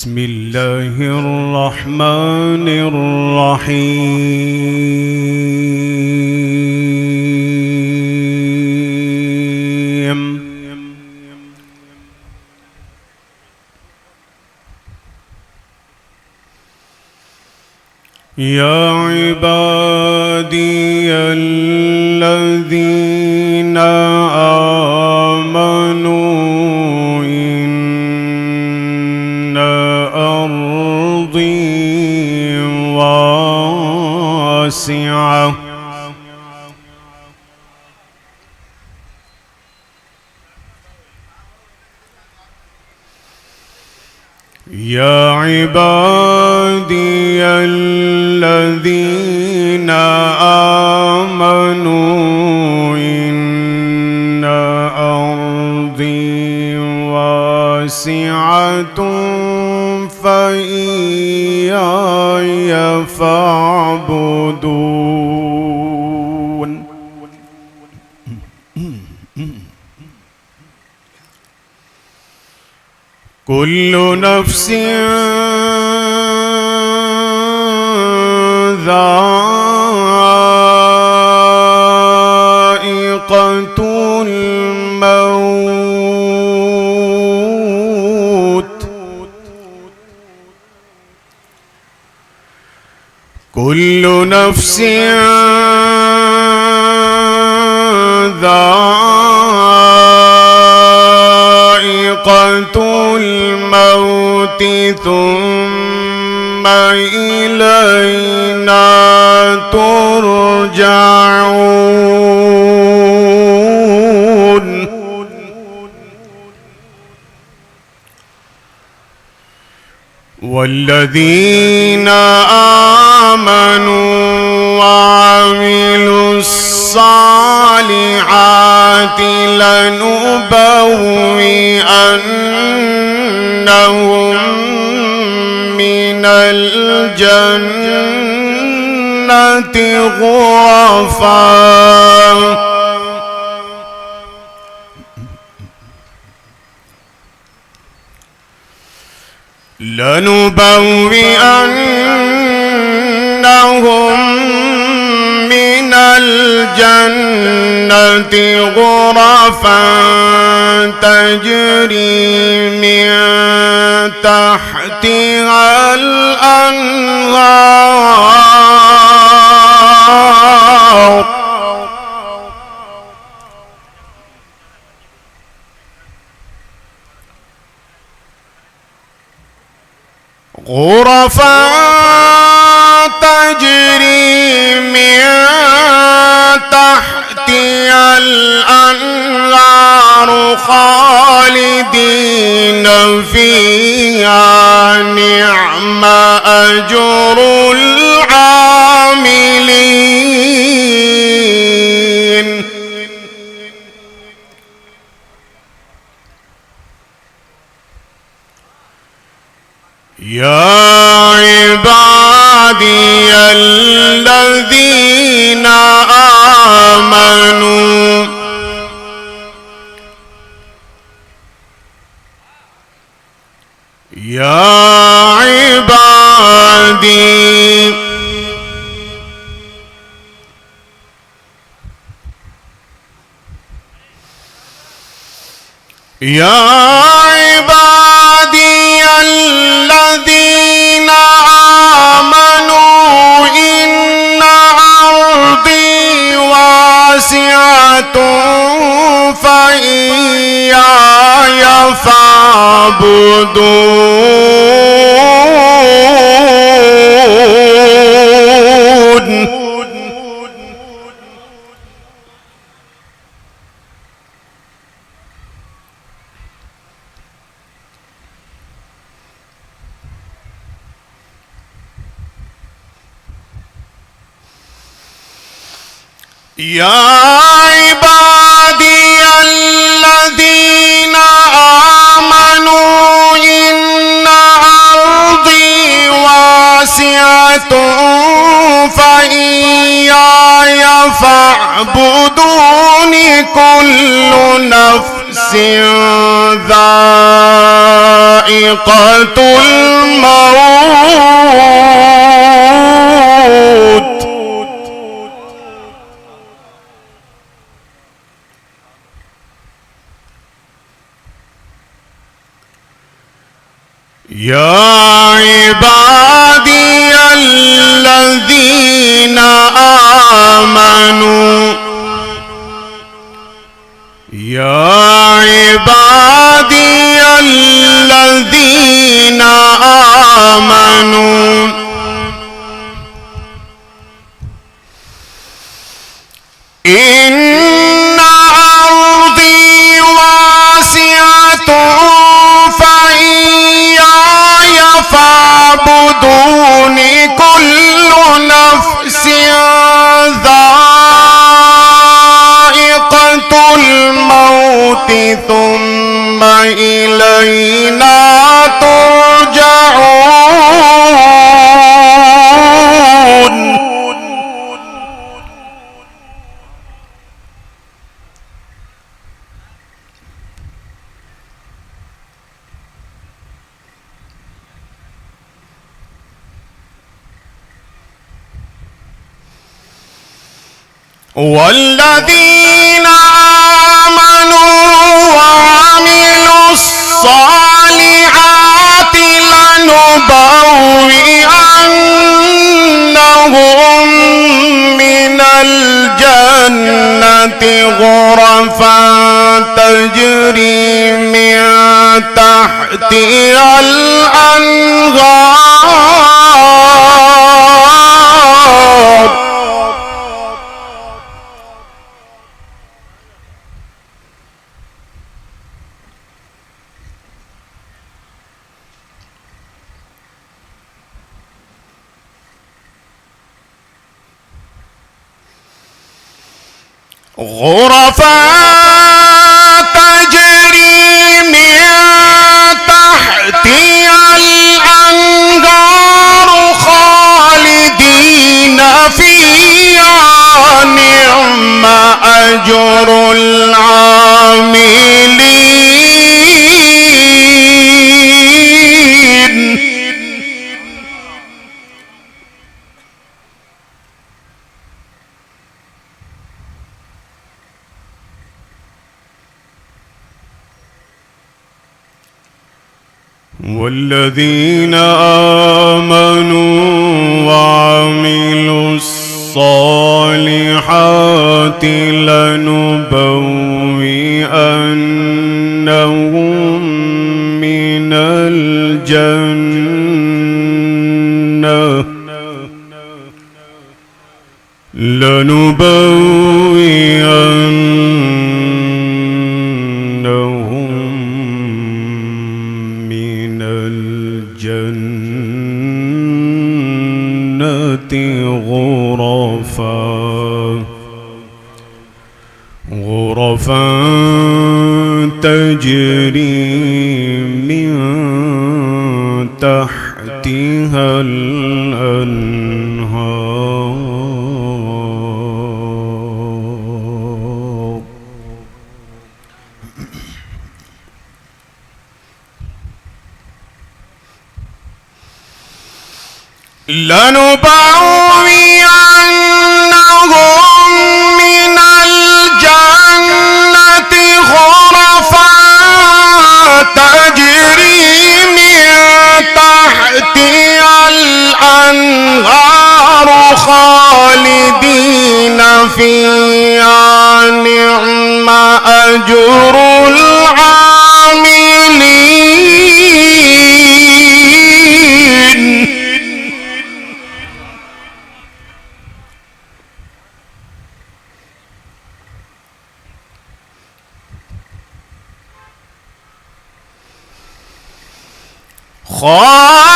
بسم الله الرحمن الرحيم. يا عبادي الذين آمنوا إن أرضي واسعة يا عبادي الذين آمنوا إن أرضي واسعة فإياي فاعبدون. كل نفس ذائقة الموت. كل نفس ذائقة الموت ثم إلينا ترجعون. والذين آمنوا وعملوا الصالحات لنبوئنهم من الجنة غرفا من الجنة غرفا تجري من تحتها الأنهار غرفا تجري من تحتها الأنهار خالدين فيها نعم أجر العاملين. يا عبادي الذين آمنوا يا عبادي يا عبادي الذين آمنوا إن أرضي واسعة فإياي فاعبدون. يا عبادي الذين آمنوا إن أرضي واسعة فإياي فاعبدون. كل نفس ذائقة الموت يا عبادي الذين آمنوا يا عبادي الذين آمنوا إن أرضي واسعة فإياي فاعبدون كل نفس ذائقة الموت ثم إلينا ترجعون والذين آمنوا وعملوا الصالحات لنبوئنهم من الجنة غرفا تجري من تحتها الأنهار غرفا تجري من تحتها الأنهار خالدين فيها نعم أجر العاملين والذين آمنوا وعملوا الصالحات لنبوئنهم من الجنة غرفا تجري من تحتها الأنهار لنبوئنهم من الجنة غرفا تجري من تحتها الأنهار خالدين فيها نعم أجر العاملين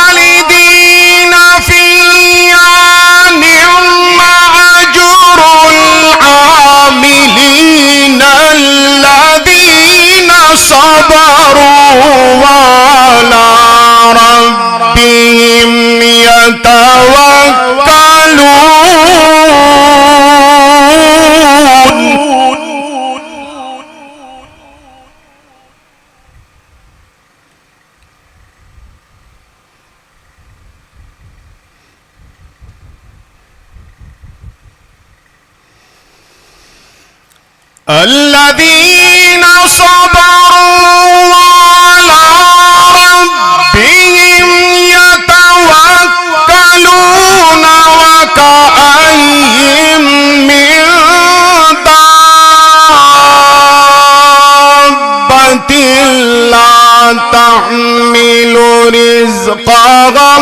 خالدين فيها نعم أجر العاملين الذين صبروا وعلى ربهم يتوكلون الذين صبروا وعلى ربهم يتوكلون وكأين من دابة لا تحمل رزقها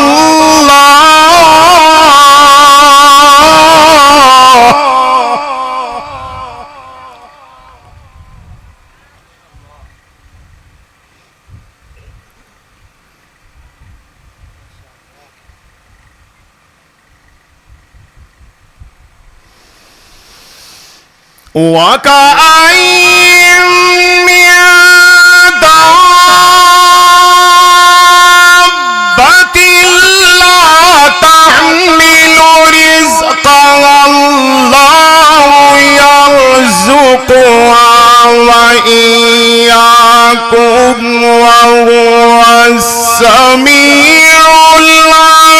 وكأين من دابة لا تحمل رزقها الله يرزقها وإياكم وهو السميع العليم.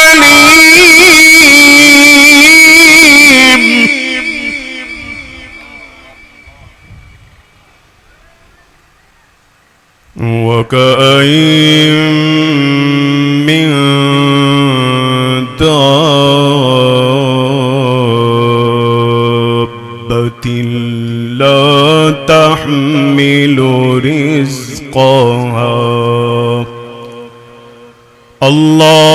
وكأين من دابة لا تحمل رزقها الله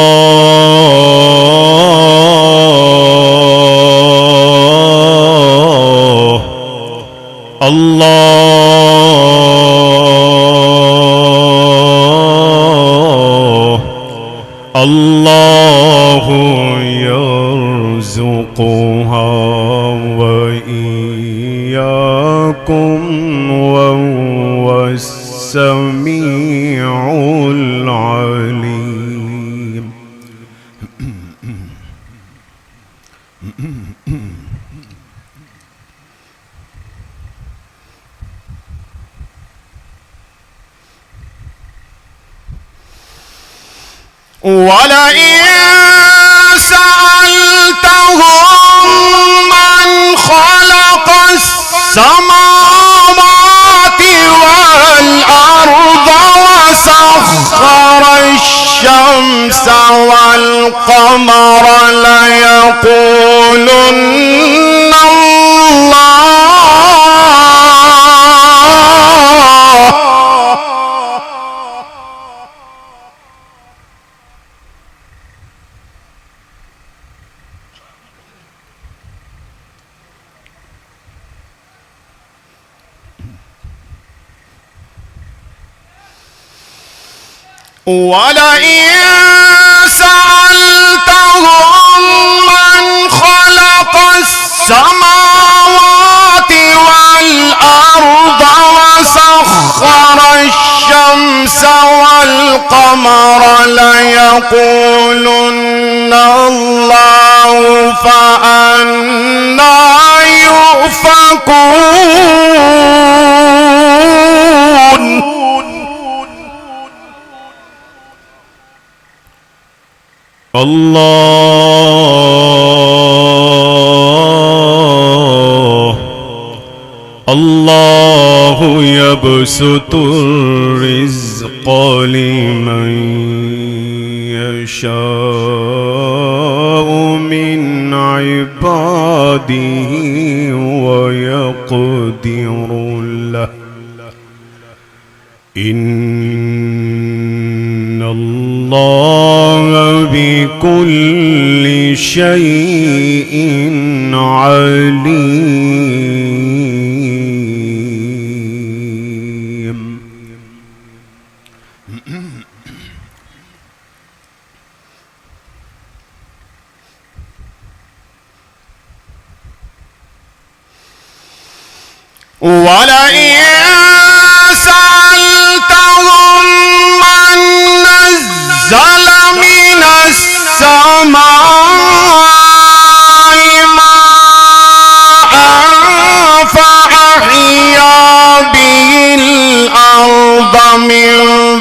يرزقها وإياكم وهو السميع العليم. ولئن سألتهم من خلق السماوات والأرض وسخر الشمس والقمر ليقولن الله. ولئن سألتهم من خلق السماوات والأرض وسخر الشمس والقمر ليقولن الله فأنى يؤفكون. الله يبسط الرزق لمن يشاء من عباده ويقدر له إن الله بكل شيء عليم. ولئن سألتهم من نزل من السماء ماء فأحيا به الأرض من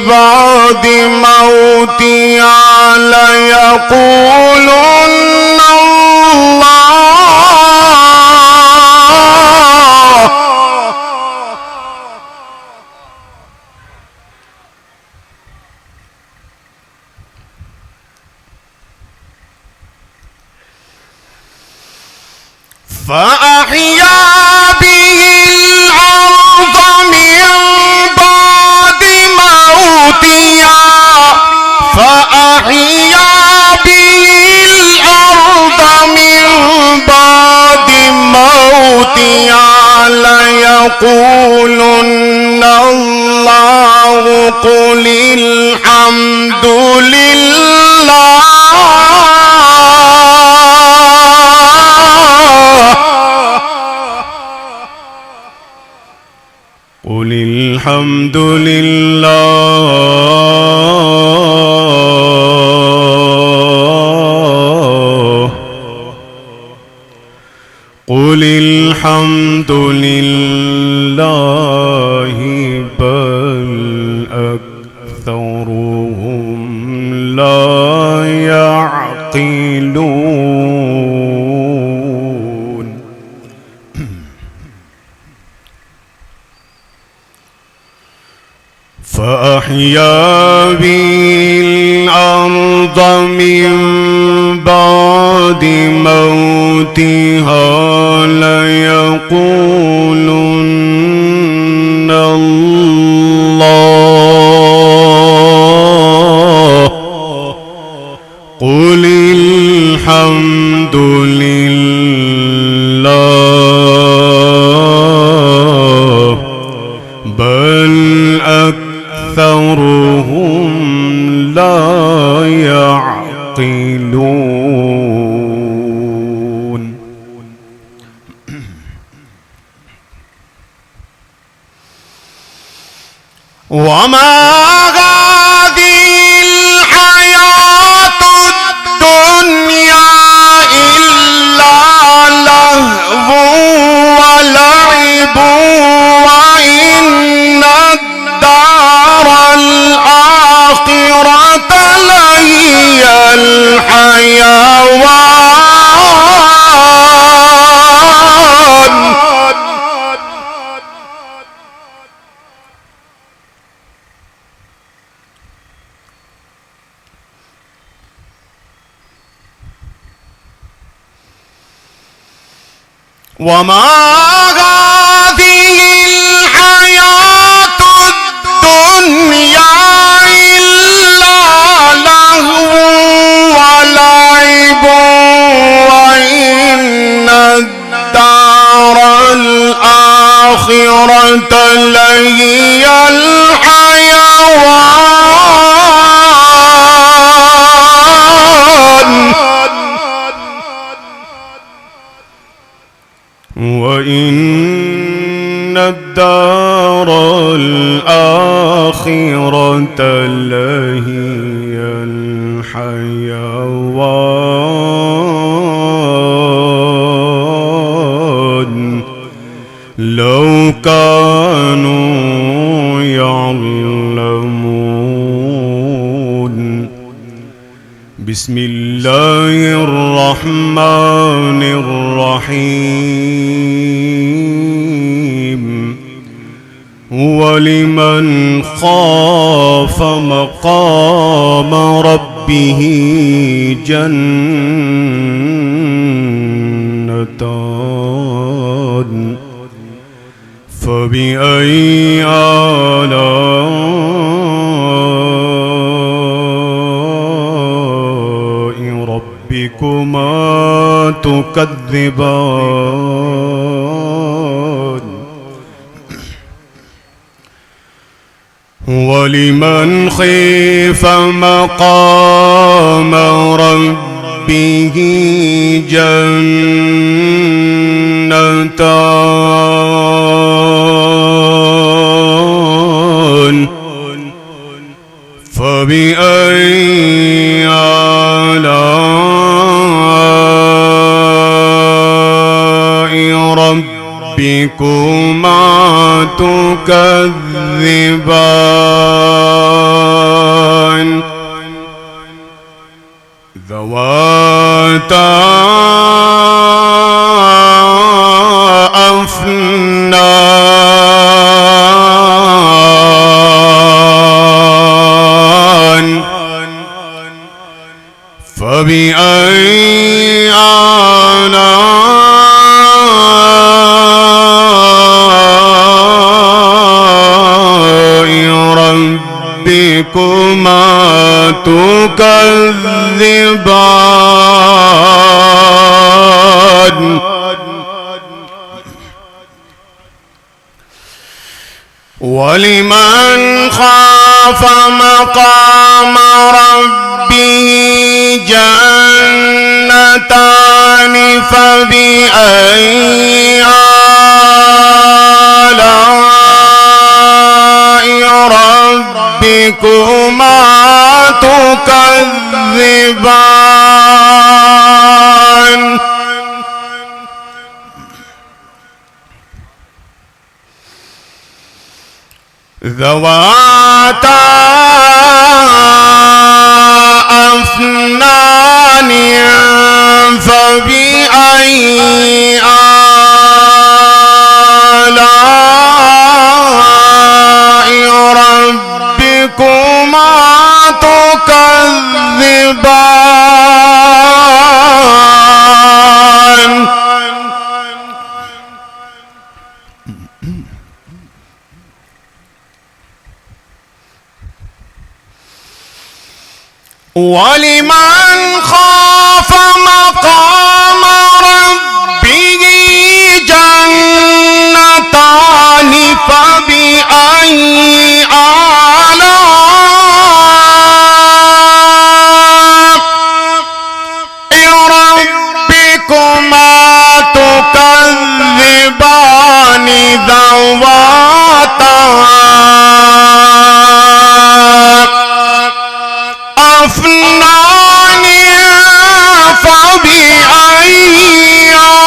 بعد موتها ليقولن الله. فأحيا به الأرض من بعد موتها فأحيا به الأرض من بعد موتها ليقولن الله قل الحمد لله قل الحمد لله قل الحمد لله بل أكثرهم لا يعقلون فأحيا به الأرض من بعد موتها ليقولن الله قل الحمد لله بل أكثرهم لا يعقلون وما هذه الحياة الدنيا إلا لهو ولعب وإن الدار الآخرة لهي الحيوان وما هذه الحياة الدنيا إلا لهو ولعب وإن الدار الآخرة لهي الحيوان وإن الدار الآخرة لهي الحيوان لو كانوا يعلمون بسم الله الرحمن الرحيم ولمن خاف مقام ربه جنتان فبأي آلاء ربكما تكذبان ولمن خيف مقام ربه جنتان فبأي آلاء ربكما تكذبان ذواتا أفنان فبأي آلاء ربكما تكذبان ولمن خاف مقام ربه جنتان فبأي آلاء ربكما تكذبان ذواتا أفنان فبأي آلاء ربكما تكذبان ولمن خاف مقام ربه جنتان فبأي آلاء ربكما تكذبان ذواتا أفنان فبأي آلاء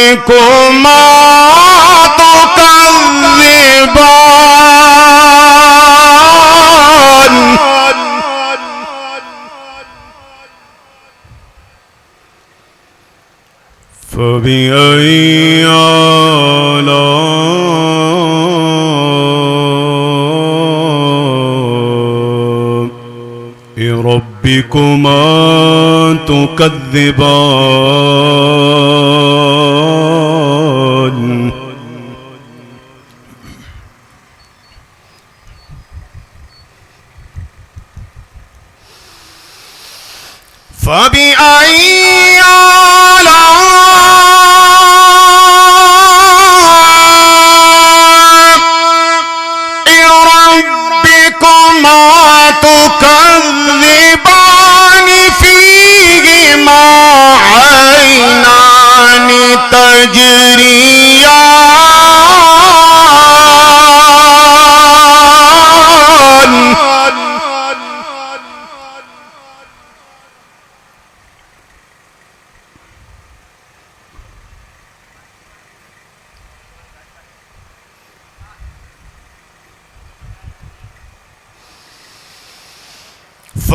ربكما تكذبان فبأي آلاء ربكما تكذبان فبأي آلاء ربكما تكذبان فيهما عينان تجريان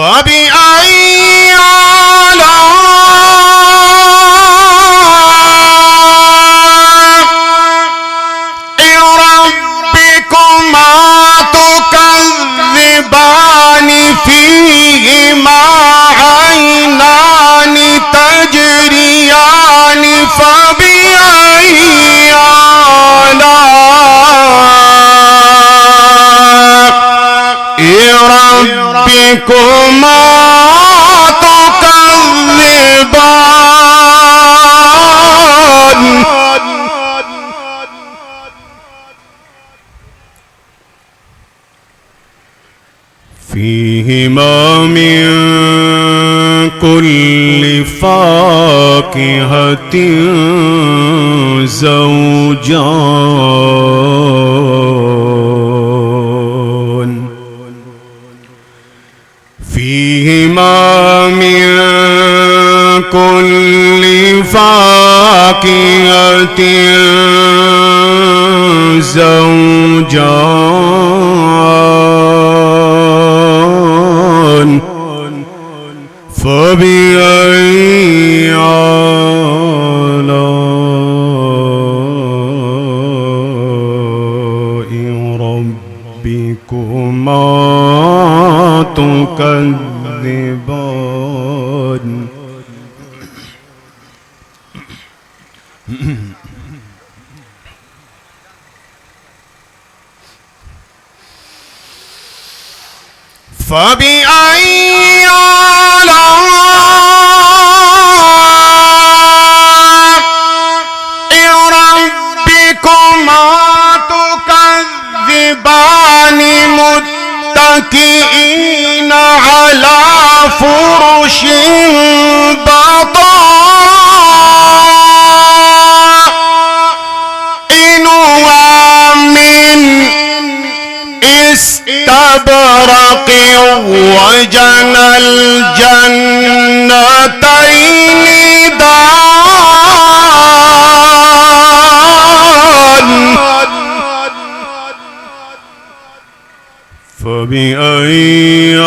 فبأي آلاء ربكما تكذبان فيهما عينان تجريان فبأي آلاء ربكما تكذبان فيهما من كل فاكهة زوجان فيهما من كل فاكهة زوجان فبأي آلاء ربكما تكذبان فبأي آلاء ربكما تكذبان متكئين على فرش بطائنها من استبرق وجنى الجنتين دان فبأي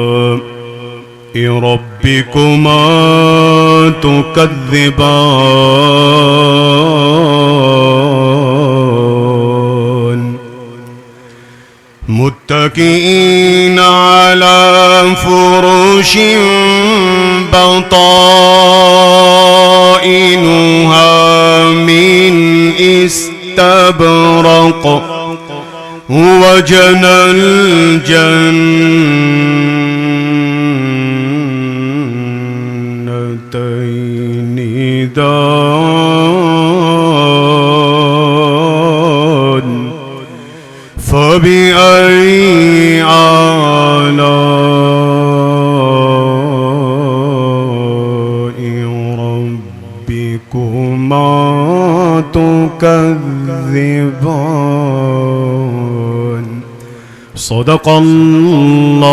آلاء ربكما تكذبان متكئين على فرش بطائنها من استبرق وجنى الجنتين دان فبأي آلاء ربكما تكذبان صدق الله